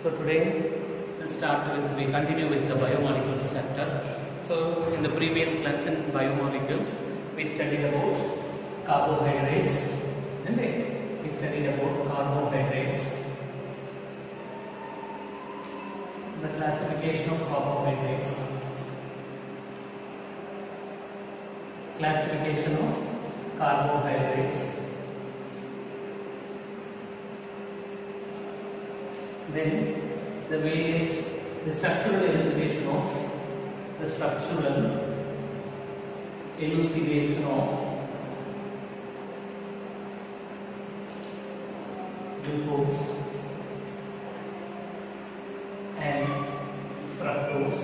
So today we continue with the biomolecules chapter. So in the previous class in biomolecules, we studied about carbohydrates, isn't it? We studied about carbohydrates, the classification of carbohydrates, then the structural elucidation of glucose and fructose.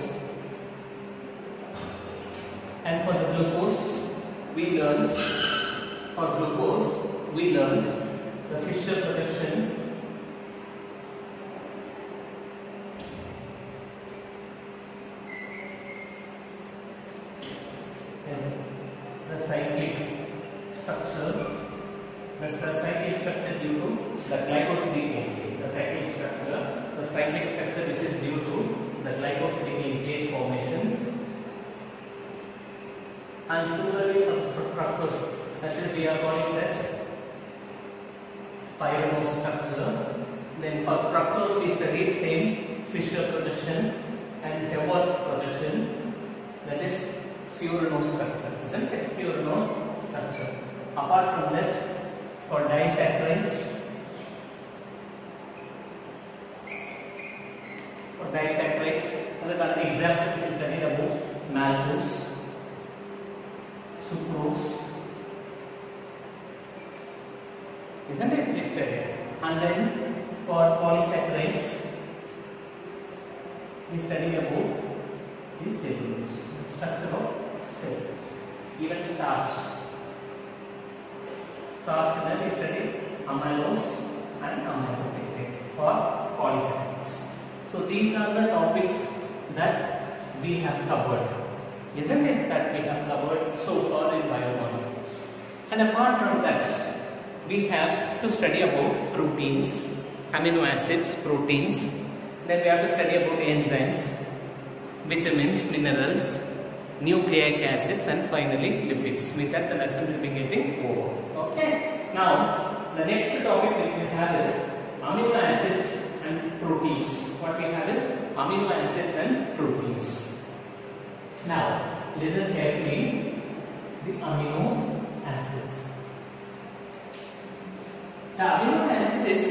And for the glucose, we learned the Fischer protection, the cyclic structure due to the glycosidic linkage. The cyclic structure which is due to the glycosidic linkage formation. And similarly for fructose, that is we are calling as pyranose structure. Then for fructose we studied same Fischer projection and Haworth projection, that is furanose structure, isn't it? Furanose structure. Apart from that, for disaccharides, other examples we studied about maltose, sucrose, isn't it? We studied. And then for polysaccharides, we studied about the cellulose, structure of cellulose. Even starch and then we studied amylose and amylopectin for polysaccharides. So these are the topics that we have covered, isn't it? That we have covered so far in biomolecules. And apart from that, we have to study about proteins, amino acids, proteins. Then we have to study about enzymes, vitamins, minerals, nucleic acids, and finally lipids. With that, the lesson will be getting over. Okay. Now, the next topic which we have is amino acids and proteins. What we have is amino acids and proteins. Now, listen carefully. The amino acids. The amino acid is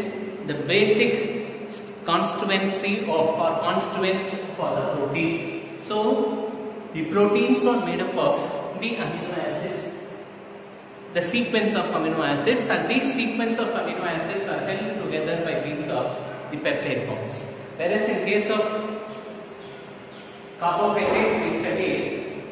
the basic constituency of or constituent for the protein. So, the proteins are made up of the amino acids, the sequence of amino acids, and these sequence of amino acids are held together by means of the peptide bonds. Whereas in case of carbohydrates, we studied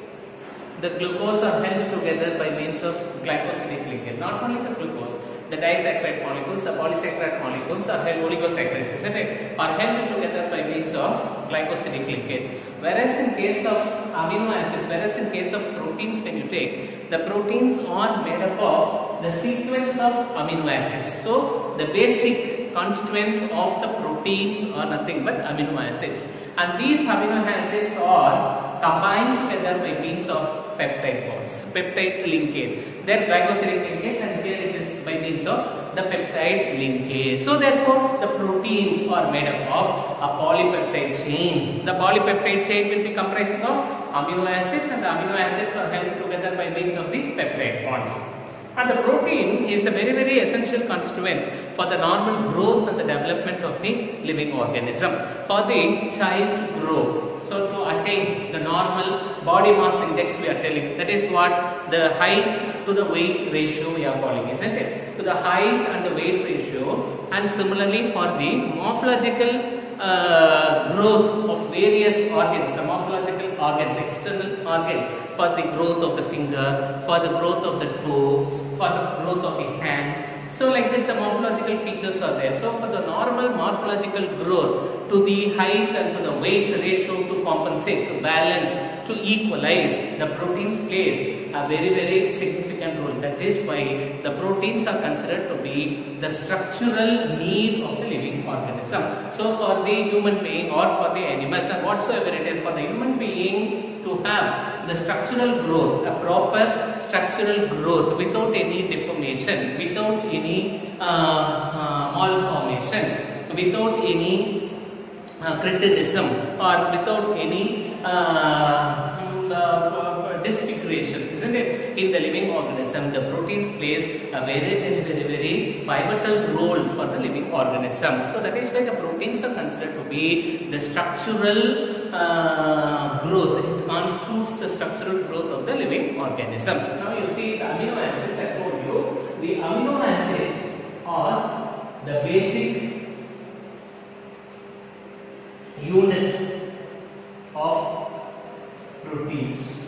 the glucose are held together by means of glycosidic linkage. Not only the glucose, the disaccharide molecules, the polysaccharide molecules are held, oligosaccharides, isn't it? Are held together by means of glycosidic linkage. Whereas in case of amino acids, whereas in case of proteins, when you take, the proteins are made up of the sequence of amino acids. So the basic constituent of the proteins are nothing but amino acids. And these amino acids are combined together by means of peptide bonds, peptide linkage. Then glycosidic linkage, and here it is by means of the peptide linkage. So therefore, the proteins are made up of a polypeptide chain. The polypeptide chain will be comprising of amino acids, and the amino acids are held together by means of the peptide bonds. And the protein is a very, very essential constituent for the normal growth and the development of the living organism. For the child to grow, so to attain the normal body mass index, we are telling, that is what the height to the weight ratio we are calling, isn't it? To the height and the weight ratio. And similarly for the morphological growth of various organs, the morphological organs, external organs, for the growth of the finger, for the growth of the toes, for the growth of the hand. So like that the morphological features are there. So for the normal morphological growth, to the height and to the weight ratio to compensate, to balance, to to equalize, the proteins plays a very significant role. That is why the proteins are considered to be the structural need of the living organism. So for the human being or for the animals and whatsoever it is, for the human being to have the structural growth, a proper structural growth without any deformation, without any malformation, without any criticism, or without any disfiguration, isn't it? In the living organism, the proteins plays a very pivotal role for the living organism. So that is why the proteins are considered to be the structural growth. It constitutes the structural growth of the living organisms. Now you see the amino acids. I told you the amino acids are the basic unit of proteins.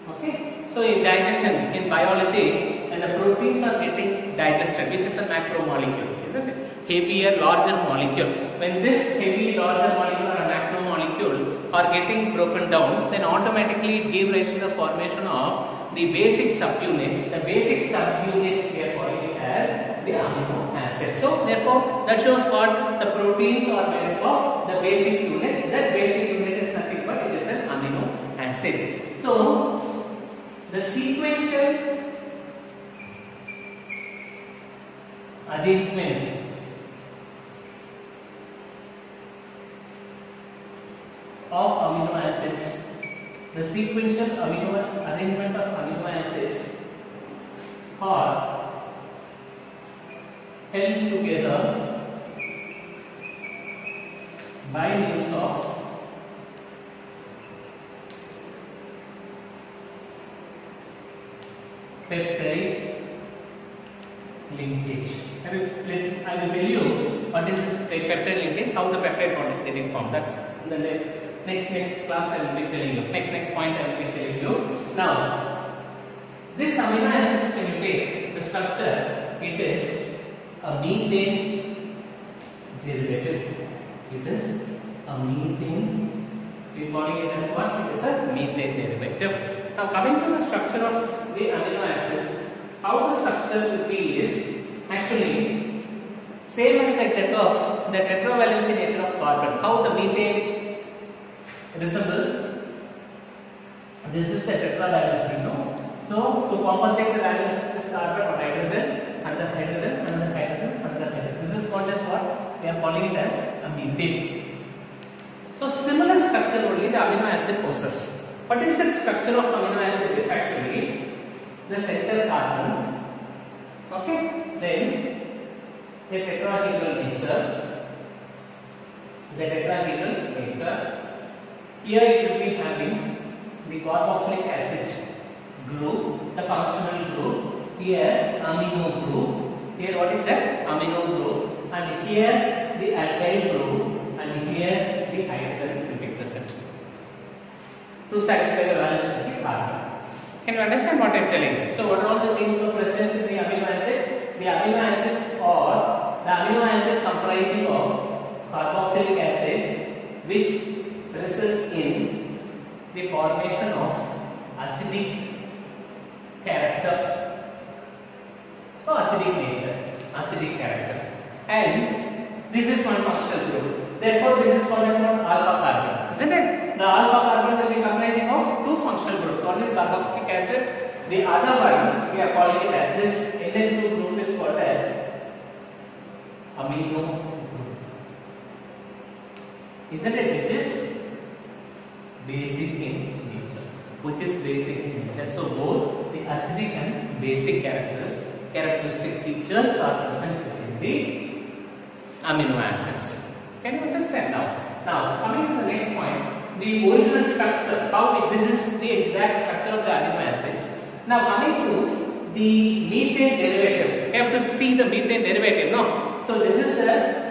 Okay, so in digestion, in biology, and the proteins are getting digested, which is a macromolecule, isn't it? Heavier, larger molecule. When this heavy, larger molecule or a macromolecule are getting broken down, then automatically it gives rise to the formation of the basic subunits. The basic subunits we are calling it as the amino acids. So therefore, that shows what the proteins are made of the basic unit. That basic unit is nothing but it is an amino acids. So the sequential arrangement of amino acids, the sequential arrangement of amino acids are held together by means of peptide linkage. I will tell you what is this peptide linkage, how the peptide bond is getting formed. That in the next class I will be telling you. Next point I will be telling you. Now, this amino acids, when you take the structure, it is a methane derivative. It is a methane. We are calling it as what? It is a methane derivative. Now, coming to the structure of the amino acids, how the structure will be is actually same as the tetravalency nature of carbon. How the methane resembles. This is the tetravalency, no? So to compensate the values of this carbon or hydrogen, another hydrogen, another hydrogen, another hydrogen. This is called as what? We are calling it as a methane. So similar structure only the amino acid possesses. What is the structure of amino acid? Is actually the center carbon. Okay, then the tetrahedral nature. Here it will be having the carboxylic acid group, the functional group. Here amino group. Here what is that? Amino group. And here the alkyl group. And here the hydrogen will be present to satisfy the valence of the carbon. Can you understand what I am telling you? So what are all the things are present in the amino acids? The amino acids are the amino acid comprising of carboxylic acid, which results in the formation of acidic character. So acidic nature, acidic character, and this is one functional group. Therefore, this is called as alpha carbon, isn't it? The alpha carbon will be comprising of two functional groups. One is carboxylic acid. The other one we are calling it as this NH2 group is called as amino group, isn't it? Which is basic in nature. So both the acidic and basic characteristic features are present in the amino acids. Can you understand now? Now coming to the next point, the original structure. This is the exact structure of the amino acids. Now coming to the methane derivative, you have to see the methane derivative. No, so this is the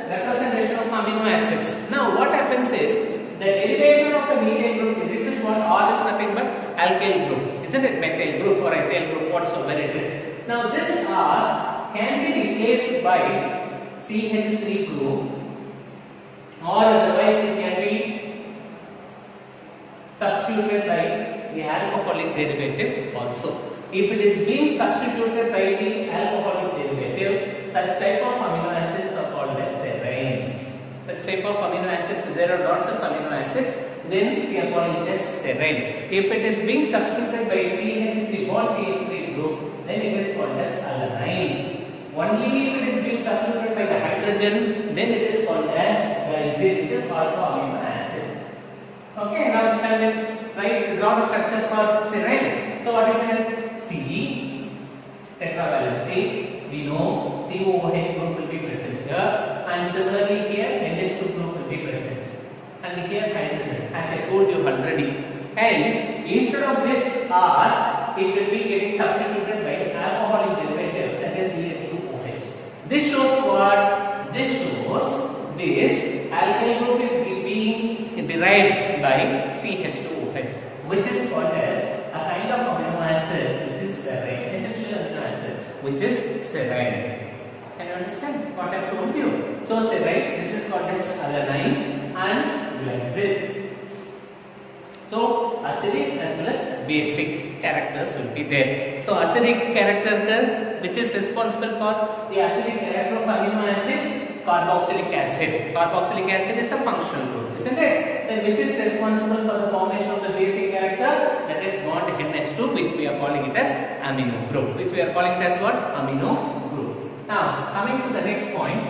representation of amino acids. Now what happens is the derivation of the methane group. This is what R is nothing but alkyl group, isn't it? Methyl group or ethyl group, whatsoever it is. Now this R can be replaced by CH3 group, or otherwise it can be substituted by the alcoholic derivative also. If it is being substituted by the alcoholic derivative, such type of amino acids are called as serine. Such type of amino acids, there are lots of amino acids, then we are calling it as serine. If it is being substituted by CH3 bond CH3 group, then it is called as alanine. Only if it is being substituted by the hydrogen, then it is called as glycine, which is alpha amino acid. Okay, now we shall draw the structure for serine. So what is it? C, tetravalency. We know COOH group will be present here, and similarly here NH2 group will be present, and here hydrogen, as I told you already. And instead of this R, it will be getting substituted by alcoholic derivative, that is CH2OH. This shows what? This shows this alkyl group is being derived by CH2OH, which is called as a kind of amino acid which is serine, essential amino acid which is serine. Can you understand what I have told you? So serine, this is called as alanine and glycine. So acidic as well as basic characters will be there. So acidic character which is responsible for the acidic character of amino acids, carboxylic acid. Carboxylic acid is a functional group, isn't it? Then which is responsible for the formation of the basic character, that is bond NH2, which we are calling it as amino group. Which we are calling it as what? Amino group. Now coming to the next point.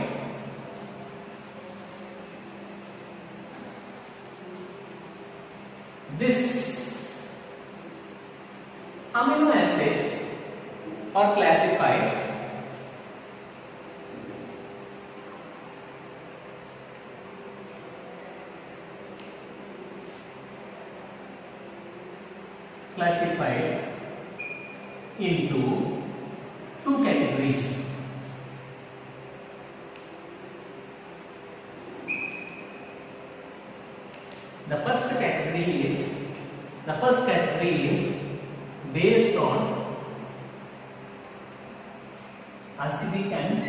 This amino acids are classified into two categories. The first category is based on acidic and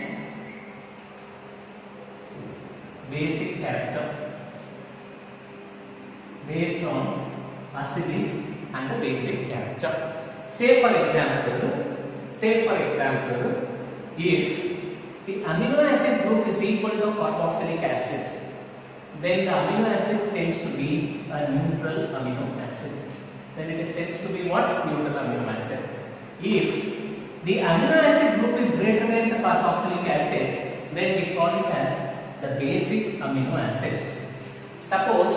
basic character. Based on acidic and the basic character. Say for example, if the amino acid group is equal to carboxylic acid, then the amino acid tends to be a neutral amino acid. Then it tends to be what? Neutral amino acid. If the amino acid group is greater than the carboxylic acid, then we call it as the basic amino acid. Suppose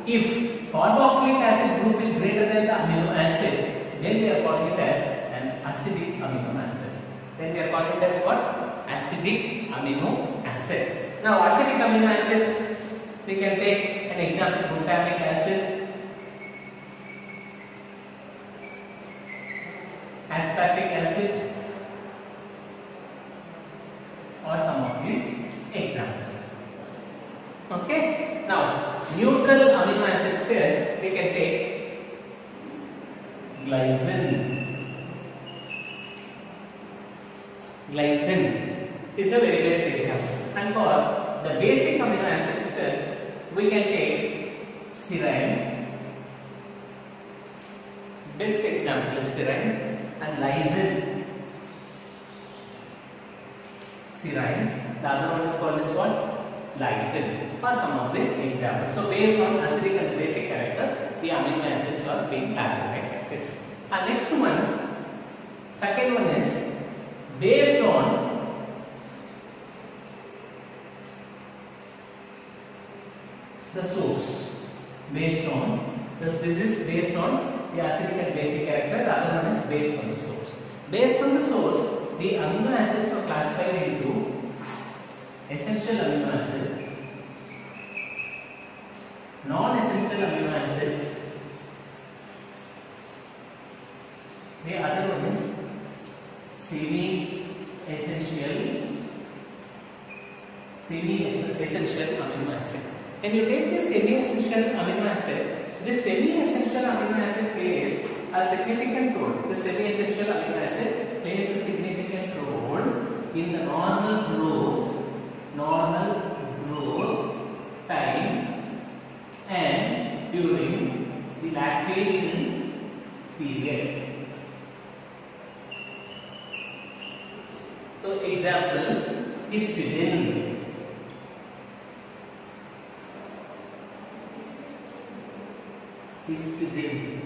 if carboxylic acid group is greater than the amino acid, then we are calling it as an acidic amino acid. Then we are calling it as what? Acidic amino acid. Now acidic amino acid, we can take an example, glutamic acid, aspartic acid, or some of the examples. Okay. Now neutral amino acids here we can take glycine. Glycine is a very best example. And for the basic amino acids here we can take serine. Best example is serine and lysine. Serine. The other one is called as what? Lysine. Or some of the examples. So based on acidic and basic character, the amino acids are being classified like this. And next one, second one is based on the source. Based on this is based on the acidic and basic character. The other one is based on the source. Based on the source, the amino acids are classified into essential amino acid, non-essential amino acid. The other one is semi-essential amino acid. When you take this semi-essential amino acid, this semi-essential amino acid plays a significant role. The semi-essential amino acid plays a significant role in the normal growth time and during the the lactation period. So example, histidine. Histidine,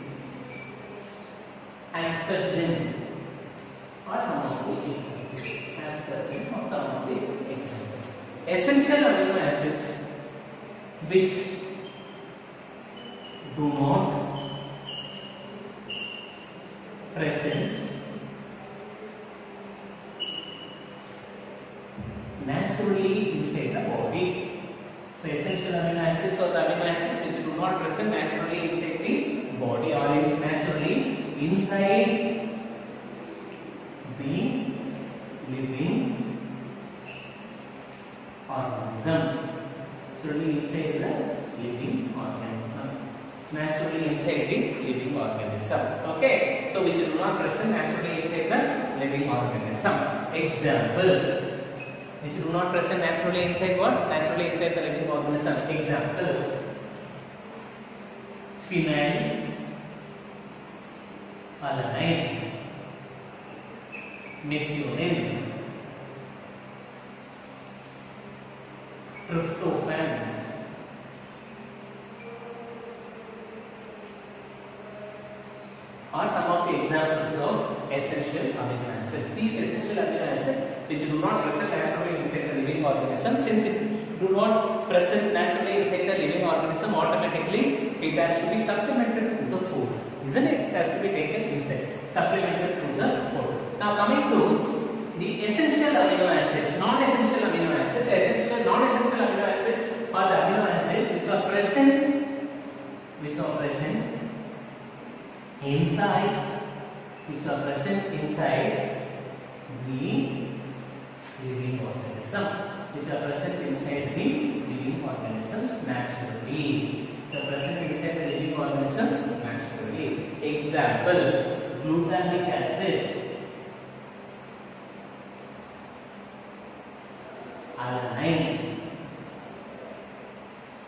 aspergine, or some of the examples. Aspergine or some of the examples. Essential amino acids which do not present naturally inside the body. So essential amino acids or the amino acids which do not present naturally inside the body or is naturally inside the living organism. Naturally inside the living organism. Naturally inside the living organism. Okay. So which do not present naturally inside the living organism. Example. Which do not present naturally inside what? Naturally inside the living organism. Example. Phenyl alanine, methionine, tryptophan, are some of the examples of essential amino acids. These essential amino acids which do not present naturally inside the living organism, since it do not present naturally inside the living organism, automatically it has to be supplemented through the food, isn't it? It has to be taken inside, supplemented through the food. Now coming to the essential amino acids, non-essential amino acids. The essential, non-essential amino acids are the amino acids which are present inside, the living organism, which are present inside the living organisms naturally. Which are present inside the living organisms naturally. Example, glutamic acid, alanine,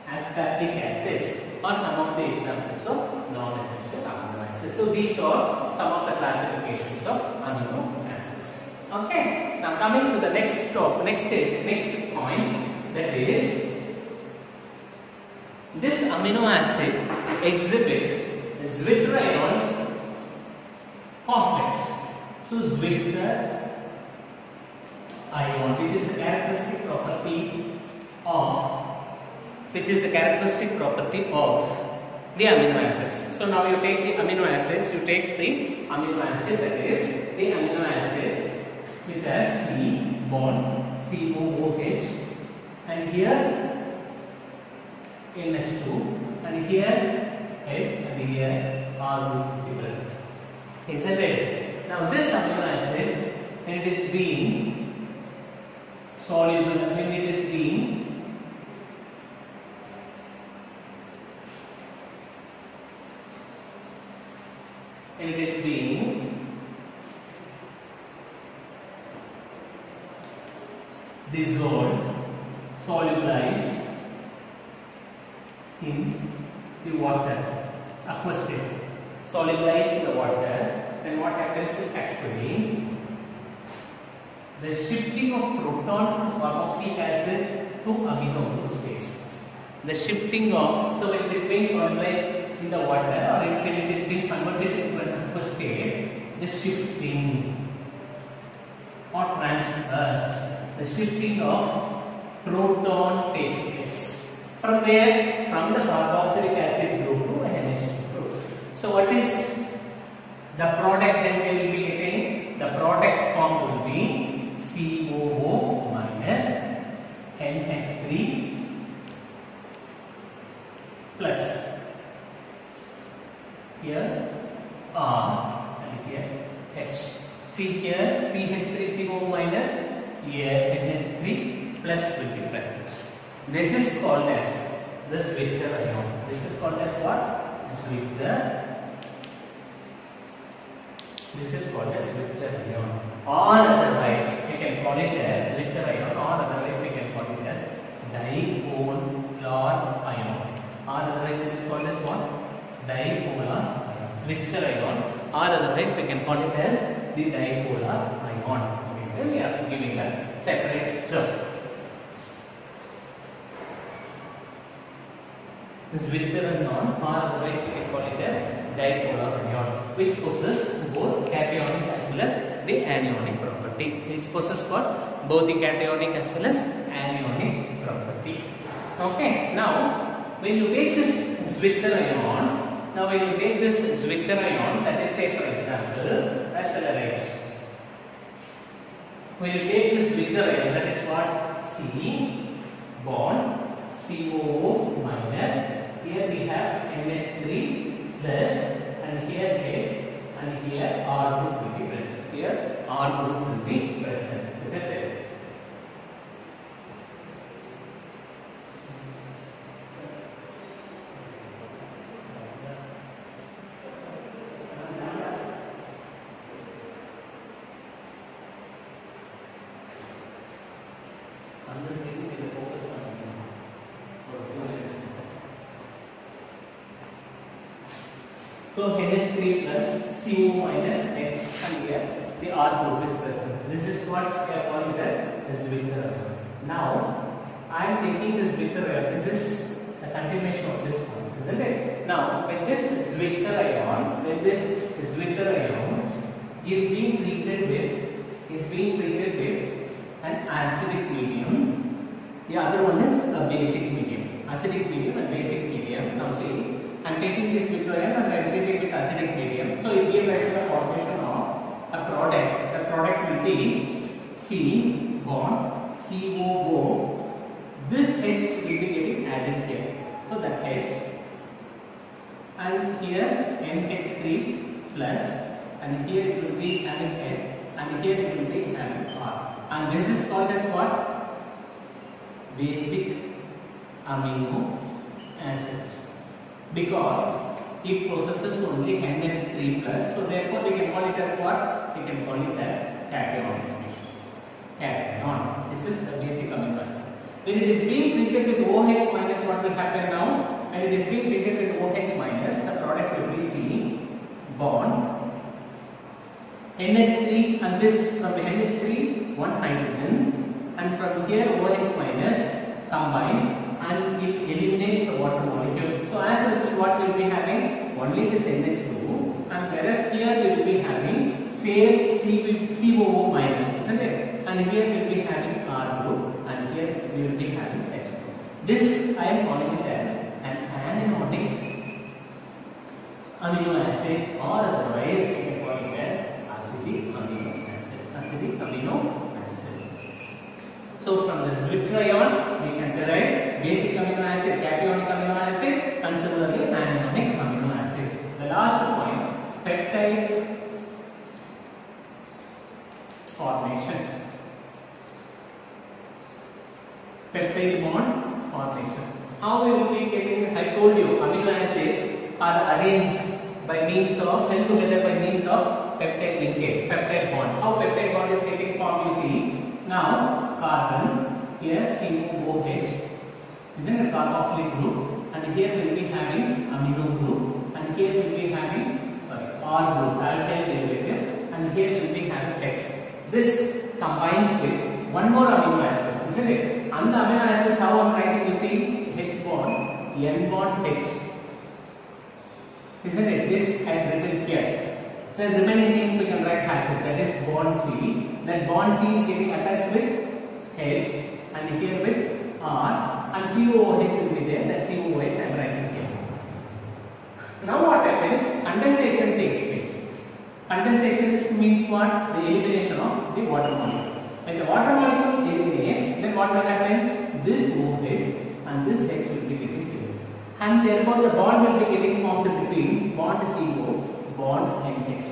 aspartic acids are some of the examples of non-essential amino acids. So these are some of the classifications of amino acids. Okay. Now coming to the next point, that is this amino acid exhibits zwitterion complex. So zwitter ion, which is a characteristic property of the amino acids. So now you take the amino acids, that is the amino acid which has C bond, COOH, and here NH2, and here H, and here R will be present. Isn't it? Now this amino acid, when it is being soluble, when it is being dissolved, solubilized in the water, aqueous state, solubilized in the water, then what happens is actually the shifting of proton from carboxylic acid to amino group states. The shifting of, so when it is being solubilized in the water or when it is being converted into an aqueous state, the shifting or transfer, the shifting of proton takes place. From where? From the carboxylic acid group to NH2 group. So what is the product then we will be getting? The product form will be COO minus NH3 plus here R and here H. See here CH3CO minus, here NH3 plus will be present. This is called as the zwitter ion. This is called as what? Zwitter. This is called as zwitter ion. Or otherwise, you can call it as zwitter ion, or otherwise you can call it as dipolar ion. Or otherwise it is called as what? Dipolar switcher ion, or otherwise we can call it as the dipolar ion. Okay, we are giving a separate term. Switcher ion, or otherwise we can call it as dipolar ion, which possess both cationic as well as the anionic property. Which possess what? Both the cationic as well as anionic property. Okay, now when you take this switcher ion, now when you take this switcher ion, that is, say for example, I shall write. When you take this switcher ion, that is what? C bond COO minus. Here we have NH3 plus, and here H, and here R group will be present. Here R group will be present. Isn't it? I'm just making it a focus on so NH3 plus CO minus H, and here the R group is present. This is what we are calling as Switzer ion. Now I am taking this Switzer ion. This is a continuation of this one, isn't it? Now when this Switzer ion, is being treated with an acidic medium. The other one is a basic medium. Acidic medium and basic medium. Now see, I am taking this Switzer ion and I am treating it with acidic medium. So it gives rise to the formation of a product. The product will be C bond COO. This H will be getting added here. So that H, and here NH3 plus, and here it will be having H, and here it will be having R. And this is called as what? Basic amino acid. Because it possesses only NH3 plus, so therefore we can call it as what? We can call it as cationic species. Cation. This is the basic amino acid. When it is being treated with OH minus, what will happen now? When it is being treated with OH minus, the product will be C bond NH3, and this from the NH3 one hydrogen, and from here OH minus combines and it eliminates the water molecule. So as a result, what we will be having? Only this NH2, and whereas here we will be having same COO minus, isn't it? And here we will be having R group, and here we will be having H. This I am calling it as an anionic amino acid, or otherwise we can call it as acidic amino acid. Acidic amino acid. So from the Switzer ion we can derive basic amino acid, cationic amino acid, and similarly anionic amino acids. The last point, peptide formation. Peptide bond formation. How we will be getting? I told you amino acids are arranged by means of, held together by means of peptide linkage, peptide bond. How peptide bond is getting formed? You see, now carbon, here COOH, isn't it, carboxylic group, and here we will be having amino group, and here we will be having R group, alkyl derivative, and here we will be having X. This combines with one more amino acid, isn't it? And the amino acids, how I am writing? You see, H bond, N bond, H. Isn't it? This I have written here. The remaining things we can write as it. That is bond C. That bond C is getting attached with H, and here with R, and COOH will be there. That COOH I am writing here. Now what happens? Condensation takes place. Condensation means what? The elimination of the water molecule. When the water molecule eliminates, then what will happen? This OH and this H will be getting filled, and therefore the bond will be getting formed between bond CO, bond NH.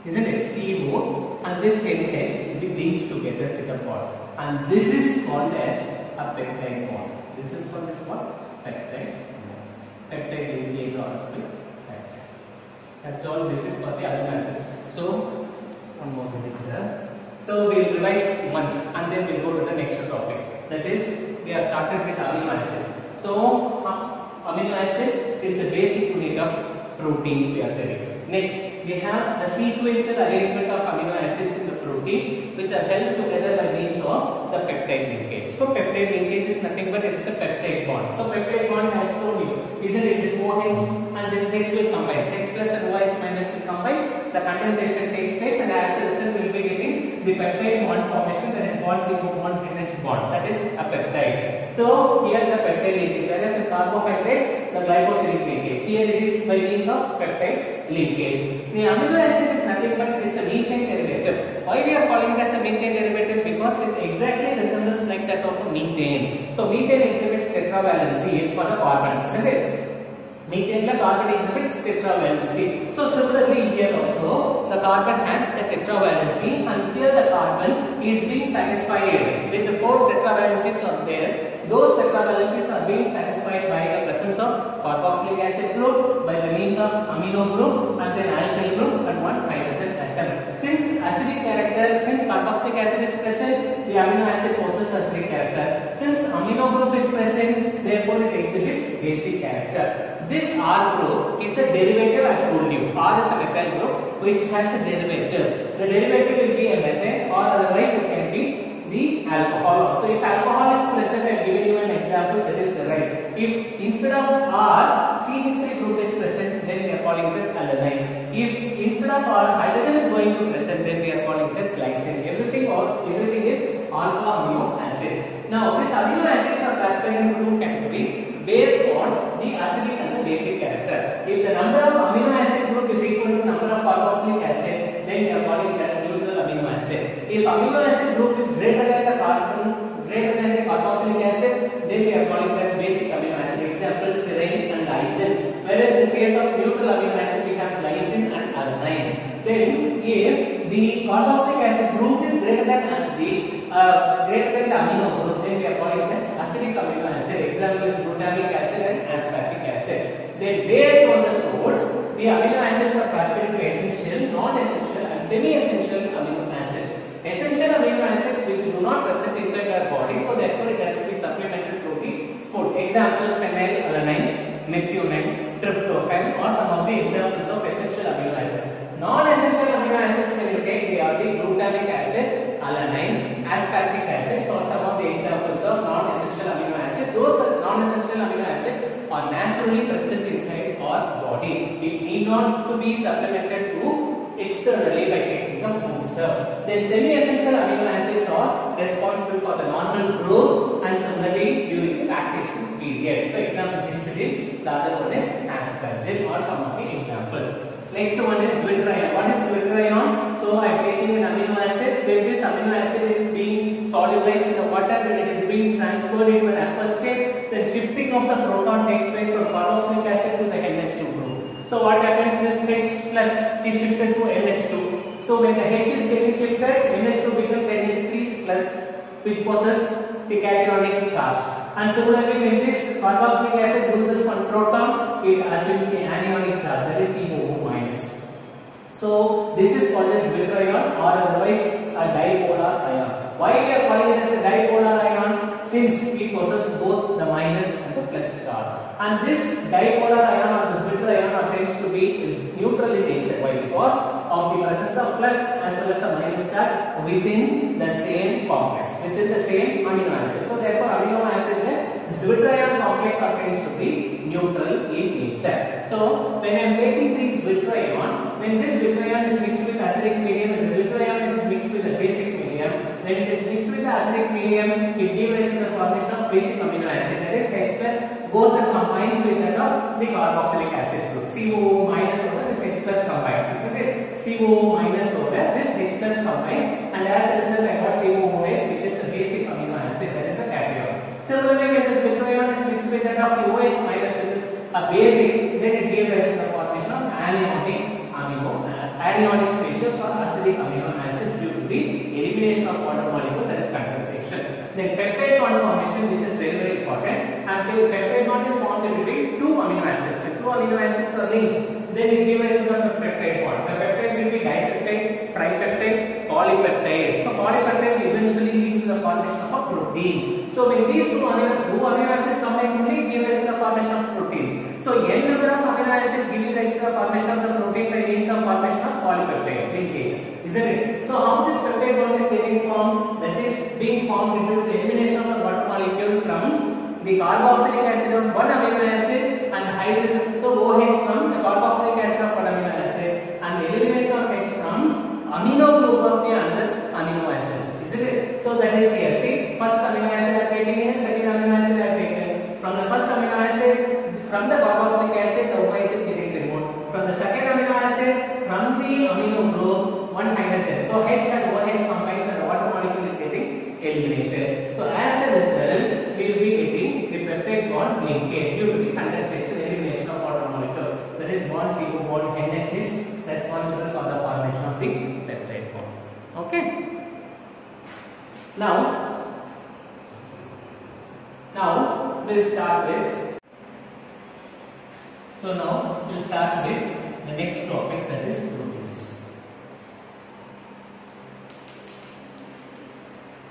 Isn't it? CO and this NH will be linked together with a bond, and this is called as a peptide bond. This is called as what? Peptide bond. Peptide linkage or peptide. That's all. This is for the amino acids. So one more minute, sir. So we will revise once and then we will go to the next topic. That is, we have started with amino acids. So amino acid is the basic unit of proteins we are telling. Next, we have the sequential arrangement of amino acids in the protein, which are held together by means of the peptide linkage. So peptide linkage is nothing but it is a peptide bond. So peptide bond, I have shown you, isn't it? This OH and this H will combine. H plus and OH minus will combine. The condensation takes place, and as a result, we will be getting the peptide bond formation, that is bond CO bond NH bond. That is a peptide. So here the peptide linkage, whereas in carbohydrate the glycosidic linkage. Here it is by means of peptide linkage. The amino acid is nothing but it is a methane derivative. Why we are calling it as a methane derivative? Because it exactly resembles like that of a methane. So methane exhibits tetravalency for the carbon, isn't it? Methane carbon exhibits tetravalency. So similarly here also the carbon has a tetravalency, and here the carbon is being satisfied with the 4 tetravalencies are there. Those tetravalencies are being satisfied by the presence of carboxylic acid group, by the means of amino group, and then alkyl group, and one hydrogen atom. Since carboxylic acid is present, the amino acid possesses acidic character. Since amino group is present, therefore it exhibits basic character. This R group is a derivative, I told you. R is a methyl group which has a derivative. The derivative will be a methane, or otherwise it can be the alcohol. So if alcohol is present, I have given you an example, that is right. If instead of R, CH3 group is present, then we are calling this alanine. If instead of R, hydrogen is going to be present, then we are calling this glycine. Everything is alpha amino acids. Now these amino acids are classified into 2 categories based on the acidic and the basic character. If the number of amino acid group is equal to number of carboxylic acid, then we are calling it as neutral amino acid. If amino acid group is greater than the carboxylic acid, then we are calling it as basic amino acid. Example, serine and lysine. Whereas in case of neutral amino acid, we have lysine and alanine. Then if the carboxylic acid group is greater than the amino group, then we are calling it as acidic amino acid. Example is glutamic acid and aspartic acid. Then based on the source, the amino acids are classified into essential, non-essential, and semi-essential amino acids. Essential amino acids which do not present inside our body, so therefore it has to be supplemented through the food. Example, phenylalanine, methionine, tryptophan, or some of the examples of essential amino acids. Non-essential amino acids, when you take, they are the glutamic acid, alanine, aspartic acids, or some of the examples of non-essential amino acids. Those non-essential amino acids are naturally present inside our body. It need not to be supplemented through externally by taking the food stuff. Then semi-essential amino acids are responsible for the normal growth and similarly during the lactation period. So example, histidine, the other one is asparagine, or some of the examples. Next one is zwitterion. What is zwitterion? So I am taking an amino acid. When this amino acid is being solubilized in the water, when it is being transferred into an aqueous state, then shifting of the proton takes place from carboxylic acid to the NH2 group. So what happens? This H plus is shifted to NH2. So when the H is getting shifted, NH2 becomes NH3 plus, which possesses the cationic charge. And similarly, when this carboxylic acid loses one proton, it assumes the anionic charge, that is COO minus. So this is called as zwitterion, or otherwise a dipolar ion. Why we are calling it as a dipolar ion? Since it possesses both the minus and the plus charge. And this dipolar ion or the zwitterion tends to be neutral in nature. Why? Because of the presence of plus as well as the minus charge within the same complex, within the same amino acid. So therefore amino acid zwitterion complex tends to be neutral in nature. So when I am taking the zwitterion, when this zwitterion is mixed with acidic medium and the zwitterion is mixed with the basic medium, when it is mixed with the acidic medium, it gives rise to the formation of basic amino acid, that is H plus goes and combines with that of the carboxylic acid group. COO minus over this H plus combines, isn't it? COO minus over this H plus combines, and as a result I got COOH, which is a basic amino acid, that is a cation. Similarly, when the zwitterion is mixed with that of the OH minus, which is a basic, then it gives rise to the formation of anionic species or acidic amino acids due to the elimination of water molecule, that is condensation. Then peptide bond formation, this is very, very important. And peptide bond is formed between 2 amino acids. When 2 amino acids are linked, then it gives rise to the peptide bond. The peptide will be dipeptide, tripeptide, polypeptide. So polypeptide eventually leads to the formation of a protein. So when these two amino acids combine, only give rise to the formation of protein. So n number of amino acids giving rise to the formation of the protein by means of formation of polypeptide linkage, isn't it? So how this peptide bond is getting formed? That is being formed due to the elimination of the water molecule from the carboxylic acid of one amino acid and hydrogen. So OH from the carboxylic acid of one amino acid and the elimination of H from amino group of the another amino acids, isn't it? So that is here. See, first amino acid are taken here, second amino acid are taken. From the first amino acid, from the carboxylic acid, the OH is getting removed. From the second amino acid, from the amino group, one hydrogen. So H and OH combines and the water molecule is getting eliminated. So as a result, we will be getting the peptide bond linkage due to the condensation, elimination of water molecule. That is bond CO bond NH is responsible for the formation of the peptide bond. Okay. Now we'll start with. So now we'll start with the next topic, that is proteins.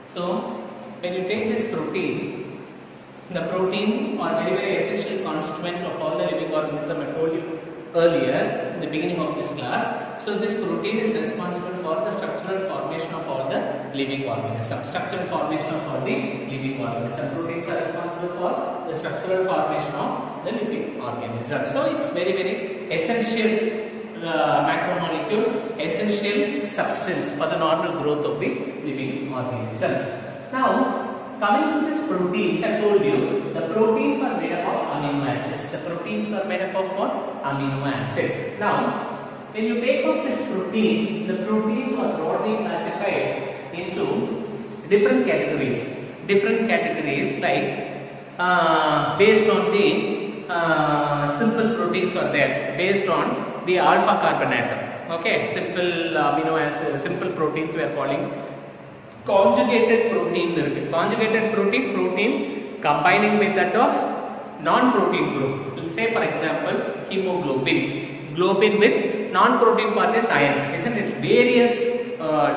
So when you take this protein, the protein are very, very essential constituent of all the living organisms. I told you earlier in the beginning of this class. So this protein is responsible for the structural formation of all the living organisms. Structural formation of all the living organisms. Proteins are responsible for the structural formation of the living organism. So it's very, very essential macromolecule, essential substance for the normal growth of the living organisms. Now, coming to this proteins, I told you the proteins are made up of amino acids. The proteins are made up of what? Amino acids. Now, when you take up this protein, the proteins are broadly classified into different categories. Different categories like based on the simple proteins are there, based on the alpha carbon atom. Okay, simple amino acid, simple proteins we are calling conjugated protein. Conjugated protein combining with that of non-protein group. Let's say for example hemoglobin. Globin with non-protein part is iron, isn't it? Various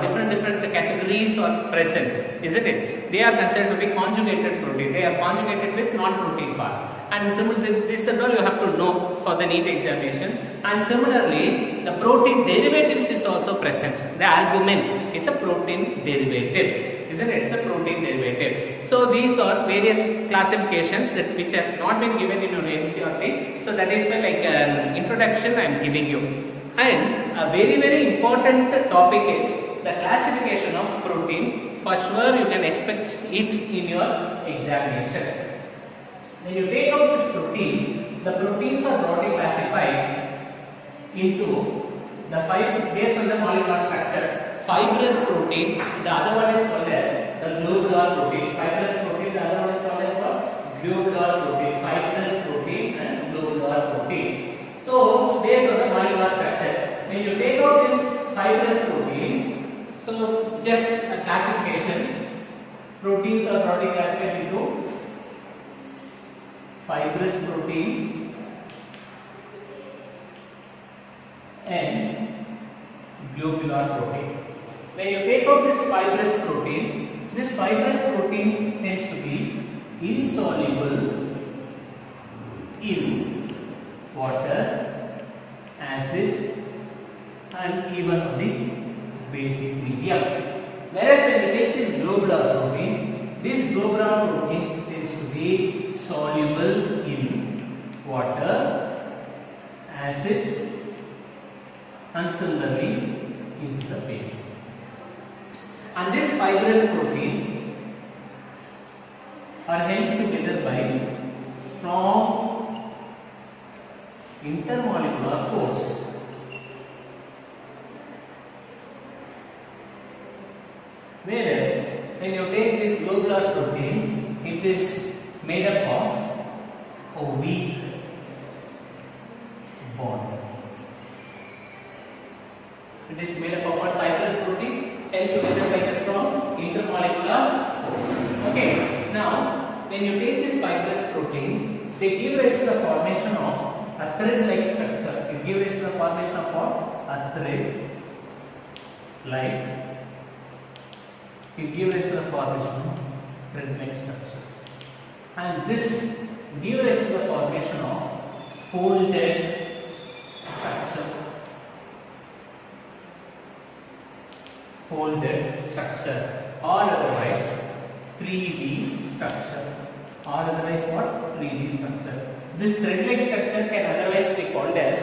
different categories are present, isn't it? They are considered to be conjugated protein. They are conjugated with non-protein part. And similarly, this and all you have to know for the NEET examination. And similarly, the protein derivatives is also present. The albumin is a protein derivative, isn't it? It's a protein derivative. So these are various classifications that which has not been given in your NCERT. So that is why like an introduction I am giving you. And a very, very important topic is the classification of protein. For sure you can expect it in your examination. When you take up this protein, the proteins are broadly classified into the five based on the molecular structure. Fibrous protein, the other one is called as the globular protein. Fibrous protein, the other one is called as what? Globular protein. Fibrous protein and globular protein. So based on the molecular structure, when you take out this fibrous protein, so just a classification, proteins are broadly classified into fibrous protein and globular protein. When you take out this fibrous protein tends to be insoluble in water, acid and even the basic medium. Whereas when you take this globular protein tends to be soluble in water, acids and similarly in the base. And this fibrous protein are held together by strong intermolecular force. Whereas when you take this globular protein, it is made up of a weak bond. It is made up of what? Fibrous protein held together by a strong intermolecular force. Okay. Now, when you take this fibrous protein, they give rise to the formation of a thread-like structure. It gives rise to the formation of what? A thread-like. It gives rise to the formation of thread-like structure. And this gives rise to the formation of folded structure. Folded structure, or otherwise 3D structure, or otherwise what? 3D structure. This thread-like structure can otherwise be called as,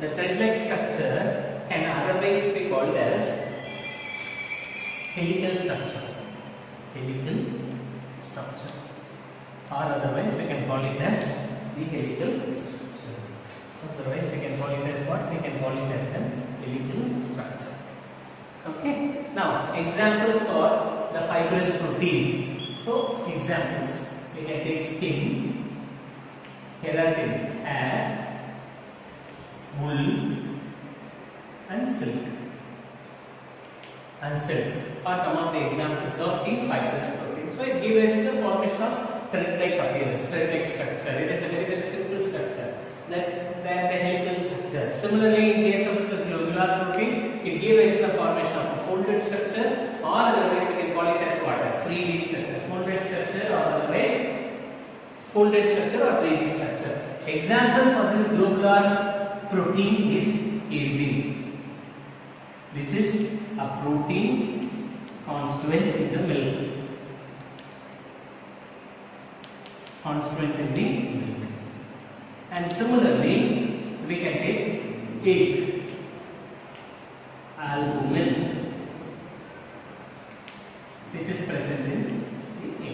the thread-like structure can otherwise be called as helical structure. Helical structure, or otherwise we can call it as the helical structure. Otherwise we can call it as what? We can call it as a helical structure. Okay. Now examples for the fibrous protein. So examples, we can take skin, keratin, hair, wool, and silk. Are some of the examples of the fibrous protein. So it gives us the formation of thread-like appearance, thread-like structure. It is a very, very simple structure than the helical structure. Similarly, in case of the globular protein, it gives us the formation of a folded structure, or otherwise we can call it as what? A 3D structure. Folded structure, or otherwise folded structure or 3D structure. Example for this globular protein is casein, which is a protein constituent in the milk. And similarly, we can take egg, albumin, which is present in the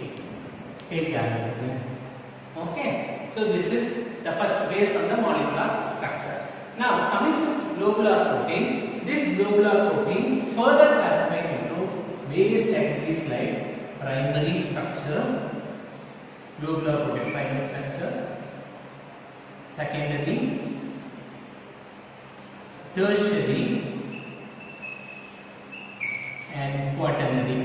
egg albumin. Okay, so this is the first based on the molecular structure. Now coming to this globular protein, this globular protein further classified into various categories like primary structure, globular protein primary structure, secondary, tertiary, and quaternary.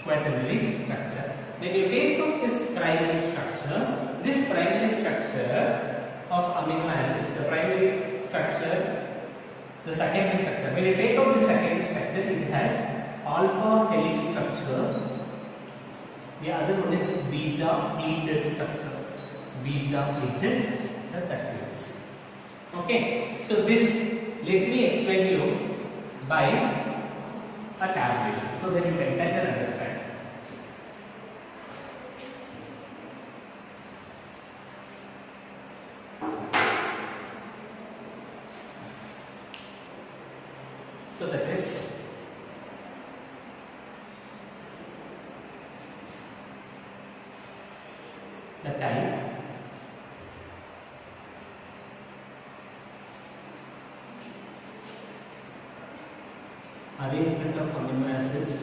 Quaternary structure. When you take out this primary structure, this primary structure of amino acids, the primary structure, the secondary structure. When you take out the secondary structure, it has alpha helix structure. The other one is beta pleated structure. Beta pleated structure that we will see. Okay. So this, let me explain you by a tabulation so that you can better understand. So that is the type, arrangement of amino acids,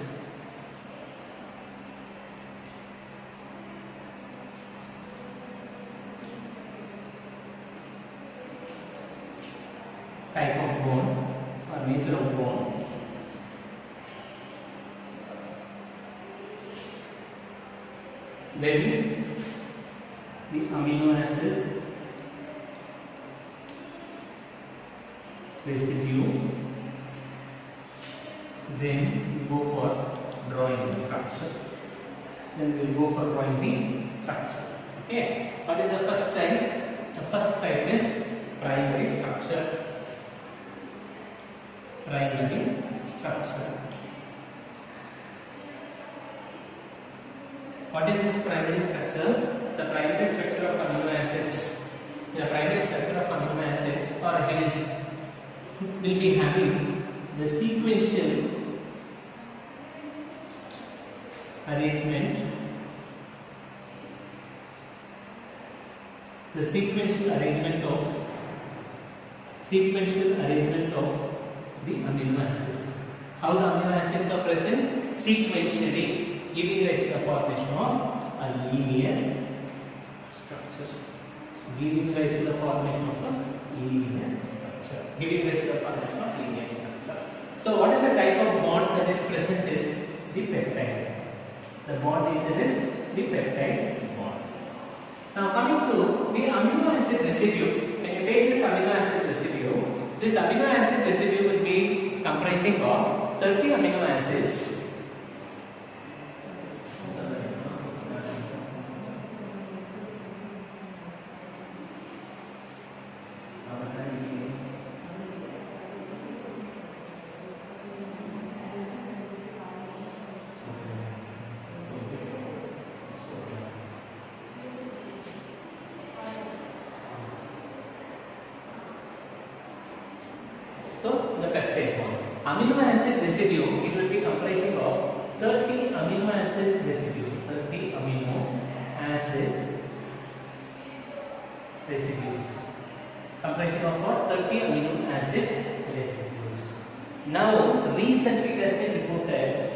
type of bond or nature of bond, then the amino acid residue, then we go for drawing the structure, then we will go for drawing the structure. Okay, what is the first type? The first type is primary structure. Primary structure. What is this primary structure? The primary structure of amino acids. The primary structure of amino acids or held will be having the sequential arrangement. The sequential arrangement of the amino acid. How the amino acids are present? Sequentially, giving rise to the formation of a linear structure. Giving rise to the formation of a linear structure. Giving rise to the formation of linear structure. So, what is the type of bond that is present is the peptide. The bond nature is the peptide bond. Now, coming to the amino acid residue. When you take this amino acid residue will be comprising of 30 amino acids, Amino acid residue, it will be comprising of 30 amino acid residues. 30 amino acid residues. Comprising of what? 30 amino acid residues. Now, recently it has been reported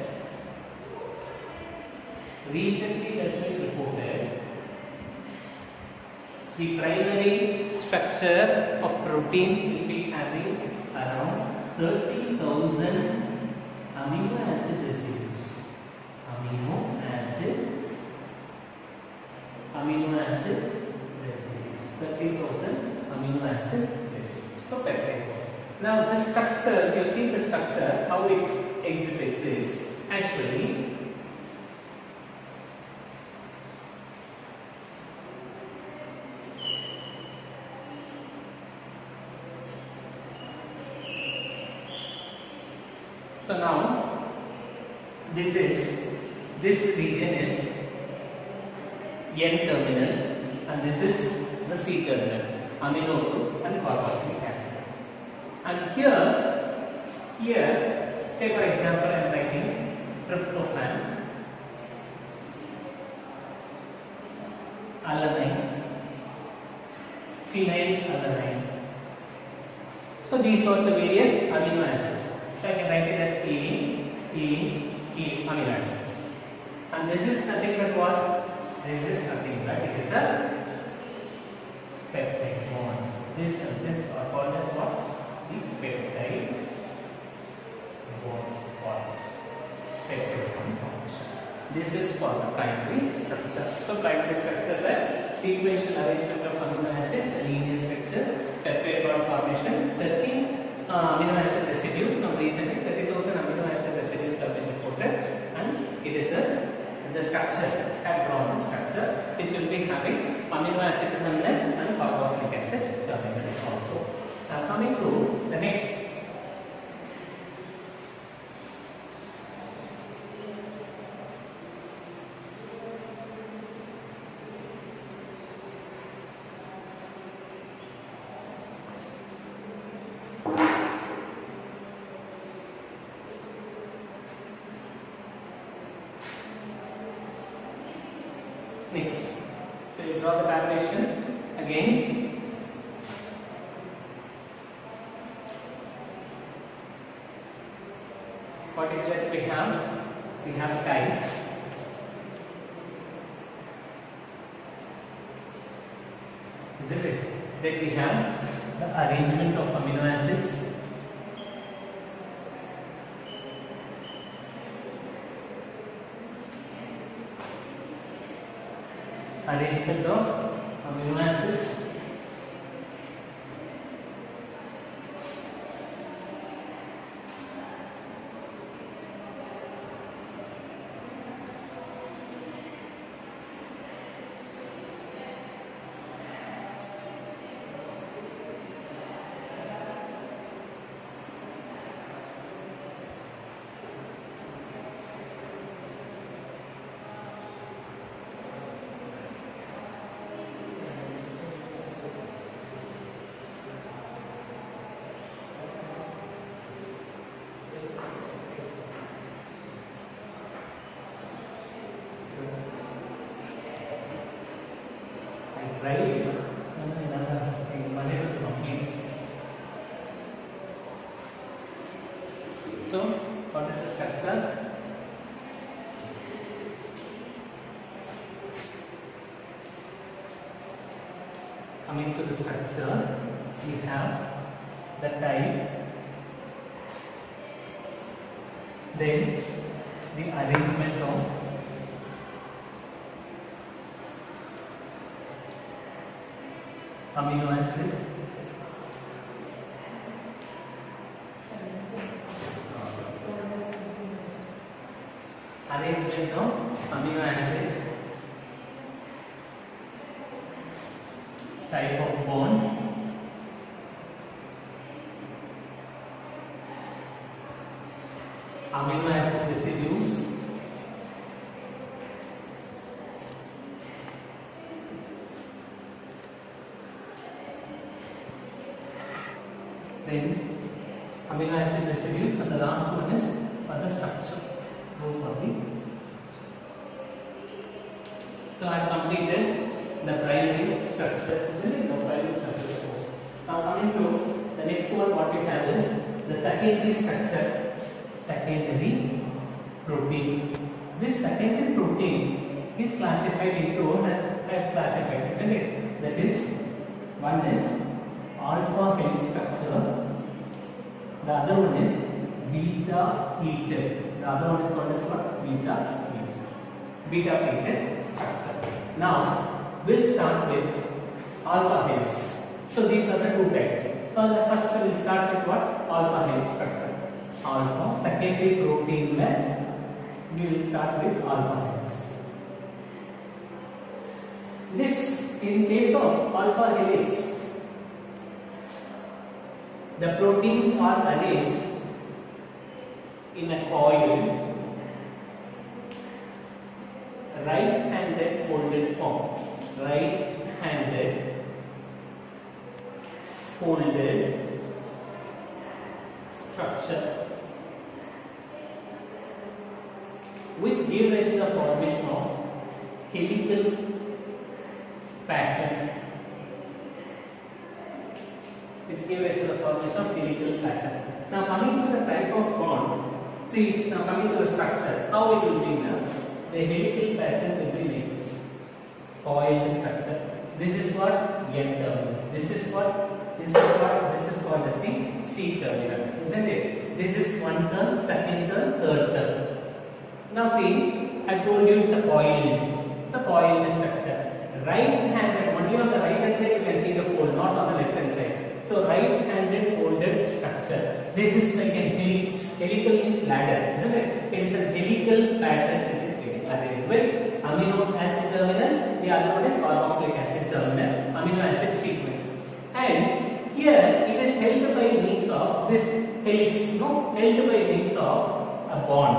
the primary structure of protein will be having around 30,000 amino acid residues. Amino acid residues. 30,000 amino acid residues. So peptide. Now this structure, you see the structure, how it exhibits is actually so now this region is N terminal and this is the C terminal, amino group and carboxylic acid. And here, say for example, I am writing tryptophan, alanine, phenylalanine. So these are the various amino acids. So I can write it as E amino acids. And this is nothing but what? This is nothing but it is a peptide bond. This and this are called as what? The peptide bond or peptide bond formation. This is for the primary structure. So primary structure, the sequential arrangement of amino acids, linear structure, peptide bond formation, 30 amino acid residues. Now recently 30,000 amino acid residues have been reported, and it is the structure, hadron structure, which will be having amino acid terminal and carboxylic acid terminal also. Now coming to the next. Next, so you draw the tabulation again. What is that we have? We have time. Isn't it? Then we have the arrangement of amino acids. Arrangement of amino acids. Right? So, what is the structure? Coming to the structure, we have the type, then the arrangement of amino acid, arrangement of amino acid, type of bond, amino acid residues, then amino acid residues, and the last one is for the structure. Go for the so I have completed the primary structure, isn't it? The primary structure. Now coming to the next one, what we have is the secondary structure, secondary protein. This secondary protein is classified into as classified, isn't it? That is, one is alpha helix structure, the other one is beta pleated. The other one is called as what? Beta pleated. Beta pleated structure. Now we'll start with alpha helix. So these are the two types. So the first we will start with what? Alpha helix structure. Alpha secondary protein where we will start with alpha helix. This, in case of alpha helix, the proteins are arranged in a coil, right-handed folded form. Right-handed folded structure, which give rise to the formation of helical pattern. Now coming to the type of bond, see, now coming to the structure, how it will be now? The helical pattern will be like this. Coiled structure. This is what? N terminal. This is what? This is called as the C terminal, isn't it? This is one term, second term, third term. Now see, I told you it's a coiled structure. Right-handed, only on the right hand side you can see the fold, not on the left hand side. So right-handed folded structure. This is like a helix. Helical means ladder, isn't it? It is a helical pattern. It is getting arranged with amino acid terminal. The other one is carboxylic acid terminal. Amino acid sequence. And here it is held by means of this helix. No, held by means of a bond.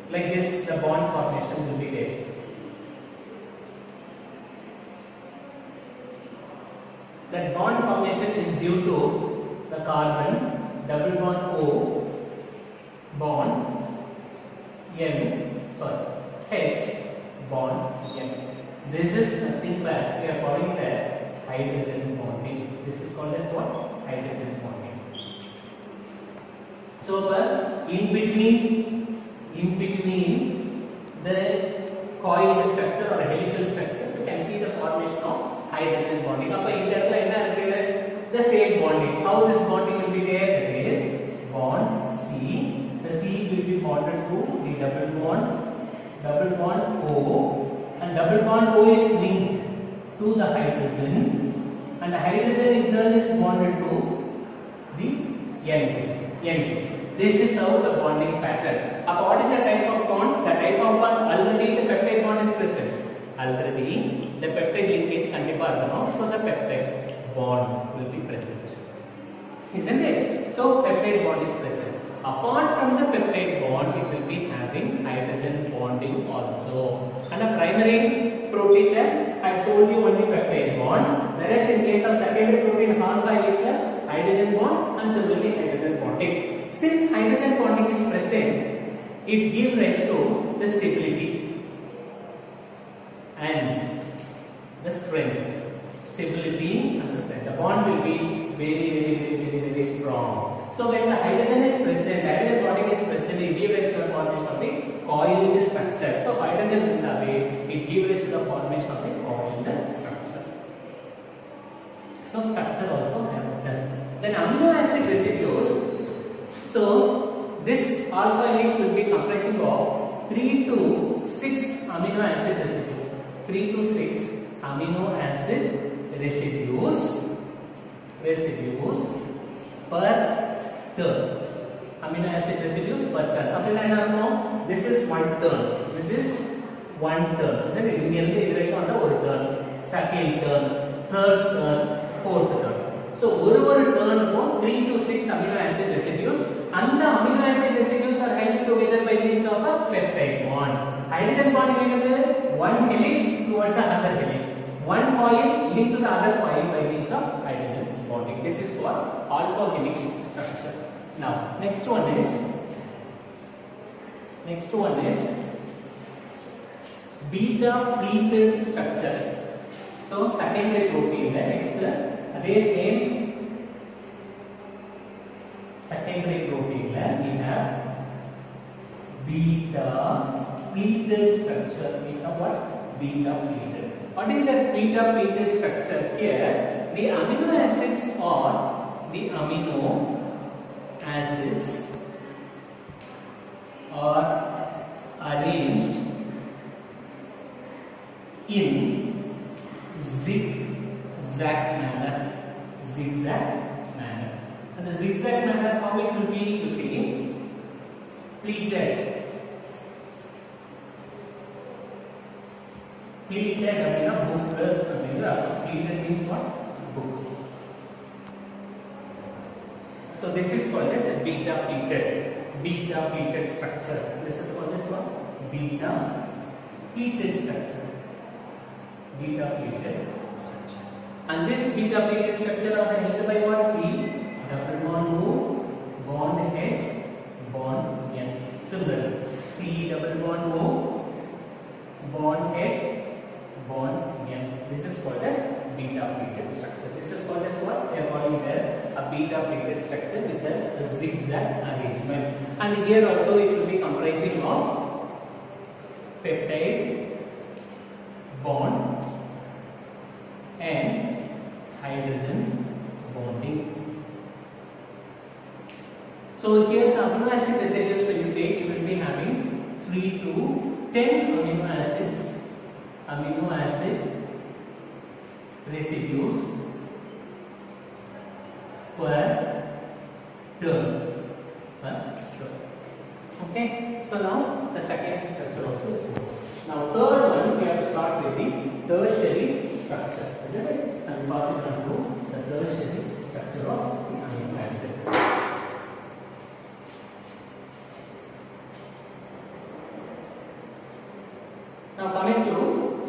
Like this, the bond formation will be there. That bond formation is due to the carbon double bond O bond H bond M. This is nothing but we are calling it as hydrogen bonding. This is called as what? Hydrogen bonding. So in between the coiled structure or helical structure, you can see the formation of hydrogen bonding. Now, the same bonding. How this bonding will be there? It is bond C. The C will be bonded to the double bond O, and double bond O is linked to the hydrogen, and the hydrogen in turn is bonded to the N. This is how the bonding pattern. What is the type of bond? The type of bond, already the peptide bond is present. Already the peptide linkage so the peptide bond will be present, isn't it? So peptide bond is present. Apart from the peptide bond, it will be having hydrogen bonding also. And a primary protein there, I told you only peptide bond. Whereas in case of secondary protein, alpha helix, hydrogen bond and similarly hydrogen bonding. Since hydrogen bonding is present, it gives rise to the stability and the strength. Stability and the strength. The bond will be very strong. So when the hydrogen is present, hydrogen bonding is present, it gives rise to the formation of the coiled structure. So hydrogen in the way, it gives rise to the formation of the coiled structure. So structure also have done. Then amino acid residues. So this alpha helix will be comprising of 3 to 6 amino acid residues. 3 to 6 amino acid residues per turn. Amino acid residues per turn. This is one turn. This is one turn. Isn't it? Nearly on the turn. Second turn, third turn, fourth turn. So one turn 3 to 6 amino acid residues, and the amino acid residues are held together by means of a peptide bond. Hydrogen bond is one helix towards another helix. One coil linked to the other coil by means of hydrogen bonding. This is for alpha helix structure. Now next one is beta pleated structure. So secondary protein next same secondary protein we have beta pleated structure. We have what? Beta pleated. What is that beta pleated structure? Here the amino acids are arranged in zigzag manner. And the zigzag manner, how it will be, you see, pleated amina book. Pleated means what? Book. So this is called as a beta pleated structure. This is called as what? Beta pleated structure. And this beta pleated structure are held by what? C double bond O bond H bond N. Similar C double bond O bond H bond N. This is called as beta pleated structure. This is called as what? We are calling it as a beta pleated structure which has a zigzag arrangement. And here also it will be comprising of peptide bond and hydrogen bonding. So here the amino acid residues when you take will be having 3 to 10 amino acid residues per term. Okay. So now the second structure also is over. Now third one we have to start with the tertiary structure, isn't it? And pass it on to the tertiary structure of the amino acid. Now coming to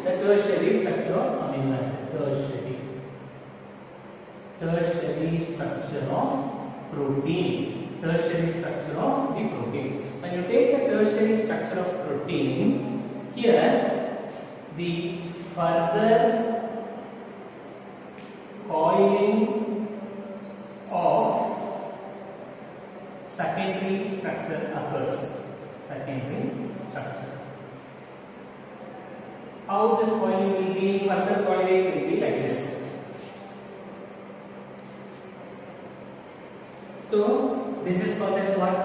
the tertiary structure of amino acid. Tertiary structure of protein. Tertiary structure of the protein. When you take the tertiary structure of protein, here the further coiling of secondary structure occurs. Secondary structure. How this coiling will be? Further coiling will be like this. So this is called as what?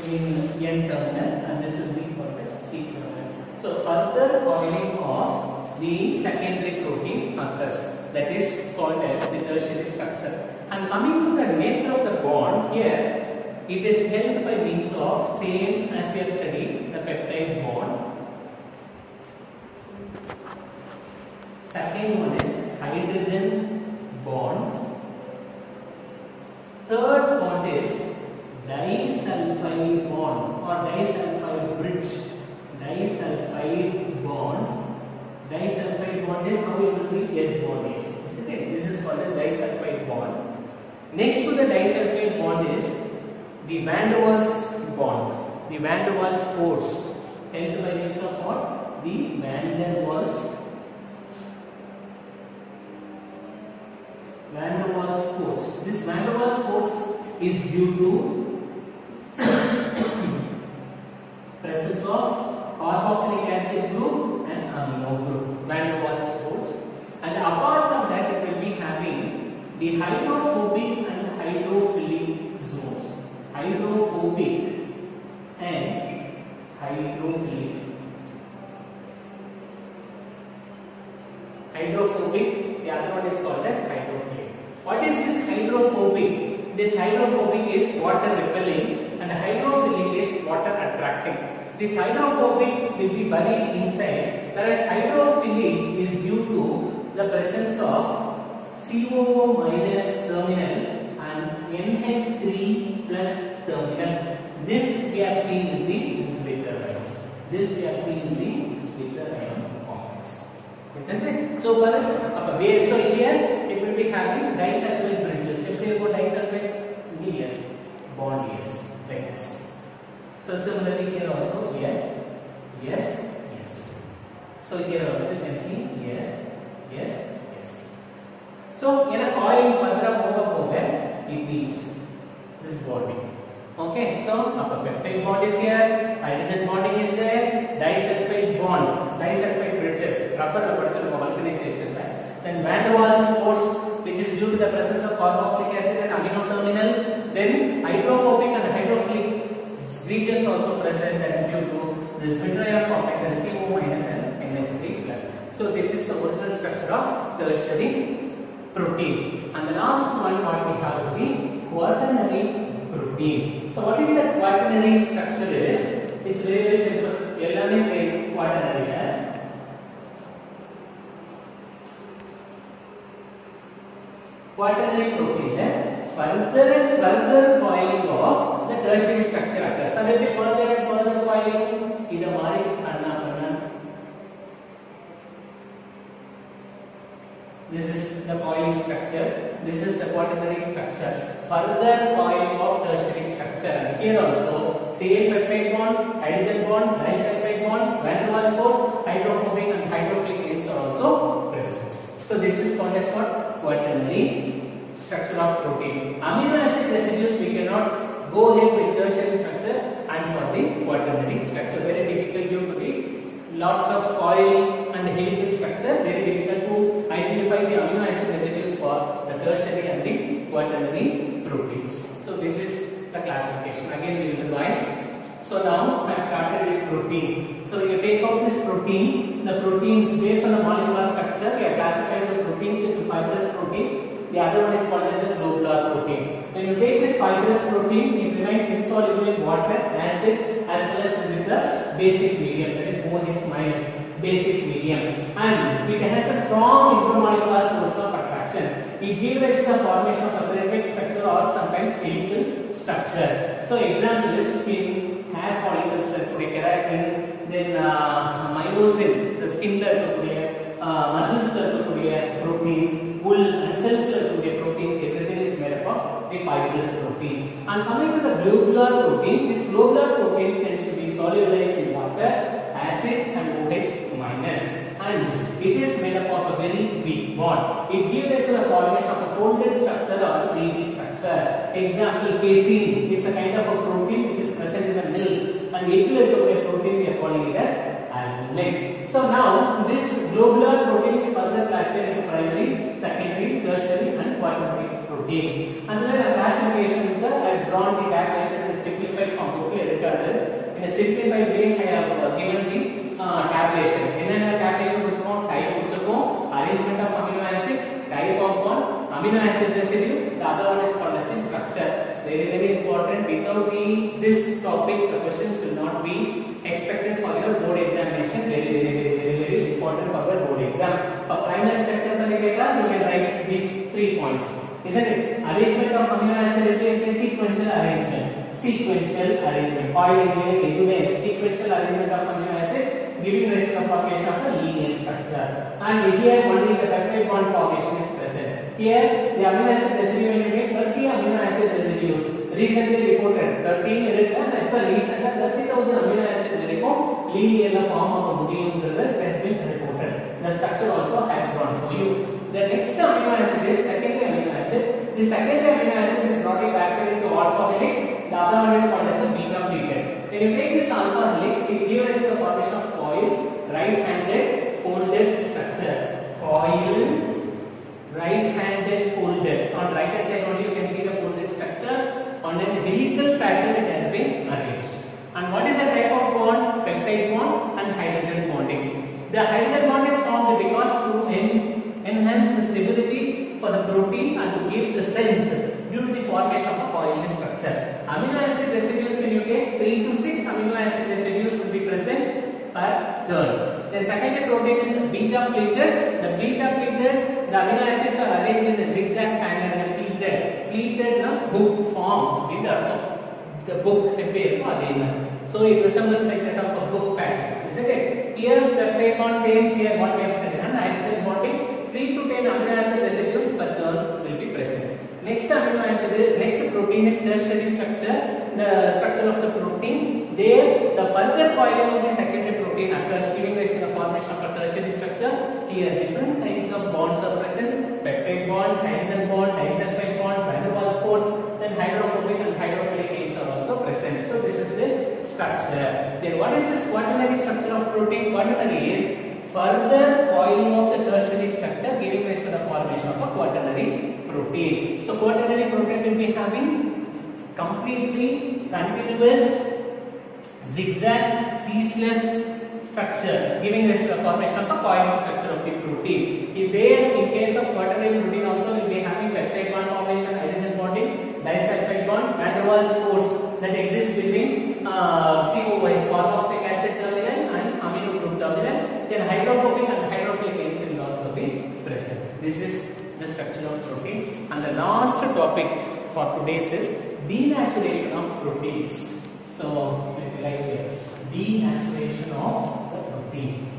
In N terminal, and this will be called as C terminal. So further coiling of the secondary protein occurs. That is called as the tertiary structure. And coming to the nature of the bond, here it is held by means of same as we have studied the peptide bond. Second one is hydrogen bond. Third bond is disulfide bond or disulfide bridge. Disulfide bond. Disulfide bond is how it will be S bond is. Isn't it? This is called as disulfide bond. Next to the disulfide bond is the van der Waals bond. The van der Waals force held by means of what? The van der Waals force. This van der Waals force is due to presence of carboxylic acid group and amino group. Van der Waals force. And apart from that, it will be having the hydrophobic and hydrophilic zones. Hydrophobic and hydrophilic. Hydrophobic, the other one is called as hydrophilic. What is this hydrophobic? This hydrophobic is water repelling and hydrophilic is water attracting. This hydrophobic will be buried inside, whereas hydrophilic is due to the presence of COO minus terminal and NH3 plus terminal. This we have seen in the insulator ion. Isn't it? So here will be having disulfide bridges. If they go disulfide, yes, bond yes, like this. So similarly here also yes, yes, yes. So here also you can see yes, yes, yes. So in a coil further over it is this bonding. Okay, so upper peptide bond is here, hydrogen bonding is there, disulfide bond, disulfide bridges, rubber vulcanization, right? Then van der Waals force, which is due to the presence of carboxylic acid and amino terminal. Then hydrophobic and hydrophilic regions also present, that is due to this vitriol complex and CO minus and NH3 plus. So this is the original structure of tertiary protein. And the last one what we have is the quaternary protein. So what is the quaternary structure is? It's very simple. Let me say quaternary. Quaternary protein, further and further coiling of the tertiary structure occurs. So let me further and further coiling. Ida mari anna. This is the coiling structure. This is the quaternary structure. Further coiling of tertiary structure. And here also same peptide bond, hydrogen bond, disulfide bond, van der Waals force, hydrophobic and hydrophilic rings are also present. So this is called as what? Quaternary structure of protein. Amino acid residues we cannot go ahead with tertiary structure, and for the quaternary structure very difficult due to the lots of coil and helical structure, very difficult to identify the amino acid residues for the tertiary and the quaternary proteins. So this is the classification. Again we will revise. So now I have started with protein. So you take out this protein. The proteins based on the molecular structure, we are classifying the proteins into fibrous protein. The other one is called as a globular protein. When you take this fibrous protein, it remains insoluble in water, acid, as well as with the basic medium, that is OH minus basic medium, and it has a strong intermolecular force of attraction. It gives rise to the formation of a perfect structure or sometimes helical structure. So example is skin, hair follicles, keratin, then myosin, the skin muscles proteins, wool and silk proteins, everything is made up of the fibrous protein. And coming to the globular protein, this globular protein tends to be solubilized in water, acid and OH minus, and it is made up of a very weak bond. It gives rise to the formation of a folded structure or 3D structure. Example, casein, it's a kind of a protein which is present in the milk, and equilateral protein we are calling it as albumin. So now this globular protein is further classified into primary, secondary, tertiary and quaternary proteins. And then a classification I have drawn the tabulation in a simplified form. In a simplified way I have given the tabulation. In a tabulation type arrangement of amino acids, type of bond, amino acid residue, the other one is called as the structure. Very important. Without this topic, the questions will not be expected for your board examination. Very important for your board exam. For primary structure you can write these 3 points, isn't it? Arrangement of amino acid and sequential arrangement. Sequential arrangement. Sequential arrangement of amino acid giving rise to the formation of a linear structure. And here only the peptide bond formation is present. Here the amino acid residue will make 30 amino acid residues. Recently reported 13 and 30,000 amino acid linear form of has been reported. The structure also I have drawn for you. The next amino acid is secondary amino acid. The secondary amino acid is broadly classified into alpha helix. The other one is called as a beta pleated. When you take this alpha helix, it gives rise to the formation of coil, right-handed folded structure. Coil, right-handed folded. On right hand side only you can see the folded structure. On a helical pattern it has been arranged. And what is the type of bond? Peptide bond and hydrogen bonding. The hydrogen bond is formed because to enhance the stability for the protein and to give the strength due to the formation of a coiled structure. Amino acid residues, when you take 3 to 6 amino acid residues will be present per turn. Then secondary protein is beta pleated. The beta pleated, the amino acids are arranged in the zigzag manner and pleated hook form. The book so it resembles like that of a book pattern, isn't it? Here the peptide bond same here what we have studied, and hydrogen bonding 3 to 10 amino acid residues per turn. Next amino acid, next protein is tertiary structure. The structure of the protein. There, the further coiling of the secondary protein occurs, giving rise to the formation of a tertiary structure. Here, different types of bonds are present: peptide bond, hydrogen bond, disulfide bond, van der Waals force. Then hydrophobic and hydrophilic chains are also present. So this is the structure. Then what is this quaternary structure of protein? Quaternary is further coiling of the tertiary structure, giving rise to the formation of a quaternary protein. So quaternary protein will be having completely continuous zigzag ceaseless structure, giving rise to the formation of a coiling structure of the protein. In case of quaternary protein also will be having peptide bond formation, hydrogen bonding, disulfide bond, van der Waals force that exists between COOH, carboxylic acid terminal, and amino group terminal. Then hydrophobic and hydrophilic chains will also be present. This is the structure of protein. And the last topic for today's is denaturation of proteins. So let's write here, denaturation of the protein.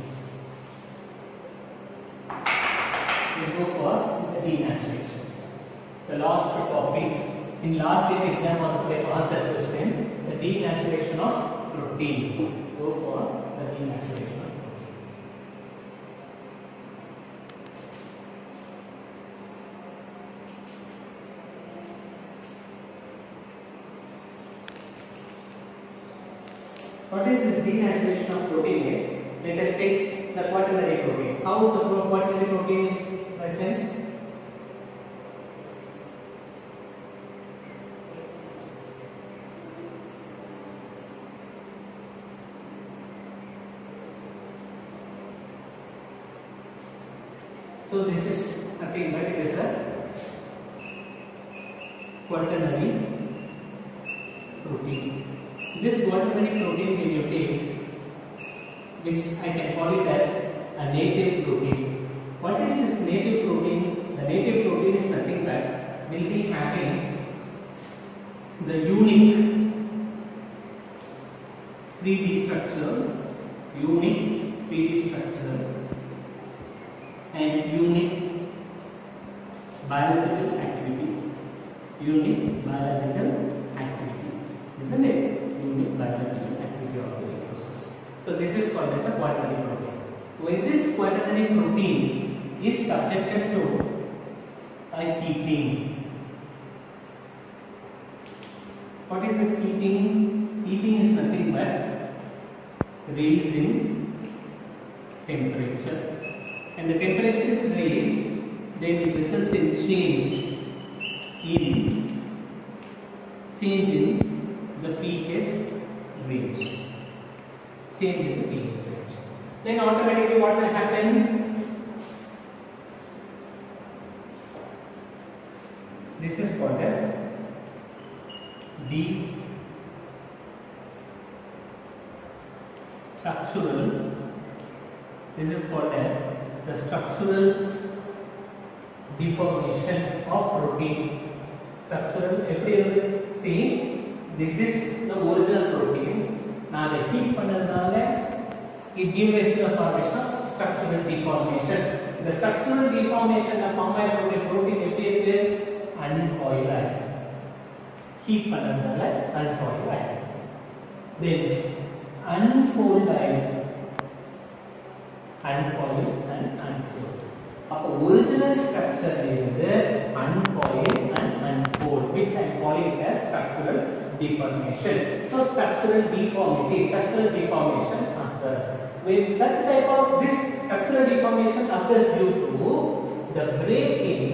We go for the denaturation. The last topic. In last year's exam also they asked that question, the denaturation of protein. Go for the denaturation of protein. What is this denaturation of protein is? Let us take the quaternary protein. How the quaternary protein is present? So this is nothing but it is a quaternary protein. This quaternary protein when you take, which I can call it as a native protein. What is this native protein? The native protein is nothing but will be having the unique 3D structure, unique 3D structure, and unique biological activity. Unique biological activity, isn't it? Unique biological activity also in process. So this is called as a quaternary protein. When this quaternary protein is subjected to a heating, what is it heating? Heating is nothing but raising temperature. And the temperature is raised, then it results in change in the pH range. Change in the pH range. Then automatically what will happen? This is called as the structural. This is called as the structural deformation of protein. Structural, see, this is the original protein. Now the heat it gives rise to the formation of structural deformation. The structural deformation of protein uncoiled. Heat uncoiled. Then unfold, uncoil and unfold. Our original structure is uncoil and unfold, which I am calling it as structural deformation. So structural deformation occurs. When such type of this structural deformation occurs due to the breaking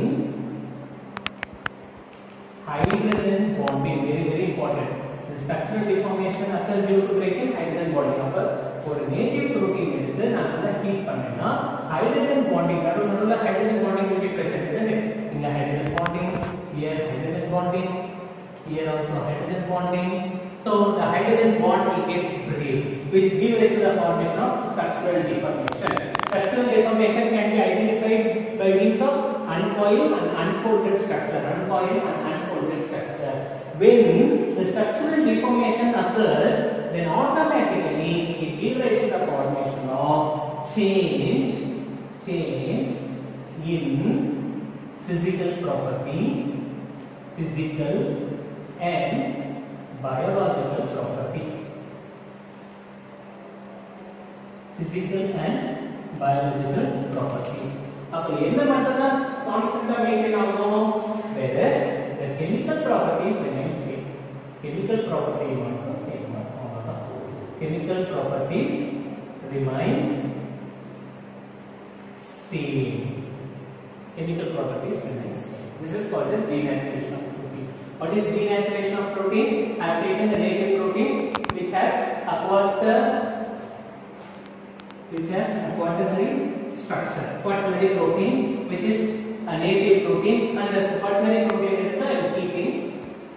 hydrogen bonding, very important. The structural deformation occurs due to breaking hydrogen bonding. For a native protein, heat hydrogen bonding, hydrogen bonding will be present, isn't it? In the hydrogen bonding, here hydrogen bonding, here also hydrogen bonding. So the hydrogen bond will get break, which gives rise to the formation of structural deformation. Structural deformation can be identified by means of uncoiled and unfolded structure. Uncoiled and unfolded structure. When the structural deformation occurs, then automatically it gives rise to the formation of change in physical property physical and biological property. Physical and biological properties. அப்ப என்ன மட்டும் தான் கான்ஸ்டன்ட்டா maintain ஆகும், whereas the chemical properties remain same. Chemical property மட்டும் same ஆகும். Chemical properties remains same. Chemical properties remains same. This is called as denaturation of protein. What is denaturation of protein? I have taken the native protein which has a quaternary structure. Quaternary protein which is a native protein, and the quaternary protein is the heating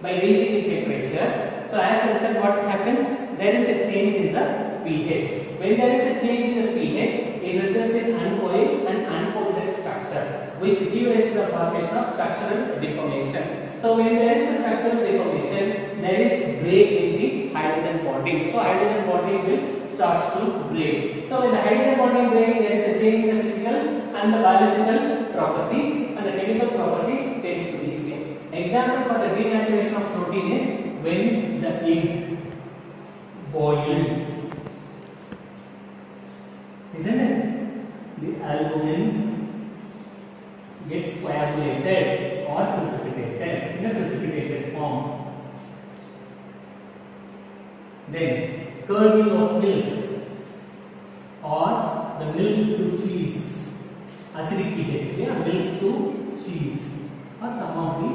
by raising the temperature. So as a result, what happens? There is a change in the pH. When there is a change in the pH, it results in uncoiled and unfolded structure, which gives rise to the formation of structural deformation. So when there is a structural deformation, there is break in the hydrogen bonding. So hydrogen bonding will starts to break. So when the hydrogen bonding breaks, there is a change in the physical and the biological properties, and the chemical properties tends to be same. Example for the denaturation of protein is when the egg boiled, isn't it? The albumin gets coagulated or precipitated in a precipitated form. Then curdling of milk or the milk to cheese, acidic pH, yeah, milk to cheese are some of the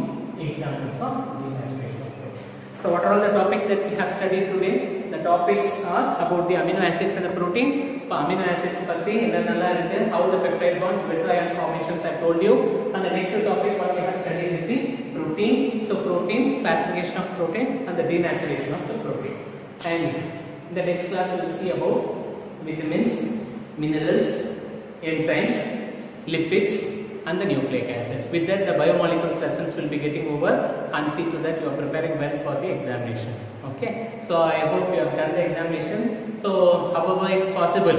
examples of denaturation of protein. So what are all the topics that we have studied today? The topics are about the amino acids and the protein. For amino acids பத்தி என்னென்னலாம் இருக்கு, how the peptide bonds, Witt ion formations I told you, and the next topic what we have studied is the protein. So protein, classification of protein and the denaturation of the protein. And in the next class we will see about vitamins, minerals, enzymes, lipids and the nucleic acids. With that the biomolecules lessons will be getting over, and see to that you are preparing well for the examination. Okay, so I hope you have done the examination. So however is possible,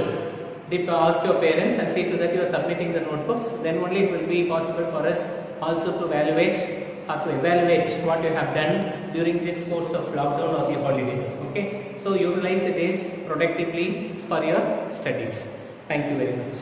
ask your parents and see to that you are submitting the notebooks. Then only it will be possible for us also to evaluate what you have done during this course of lockdown or the holidays. Okay, so utilize the days productively for your studies. Thank you very much.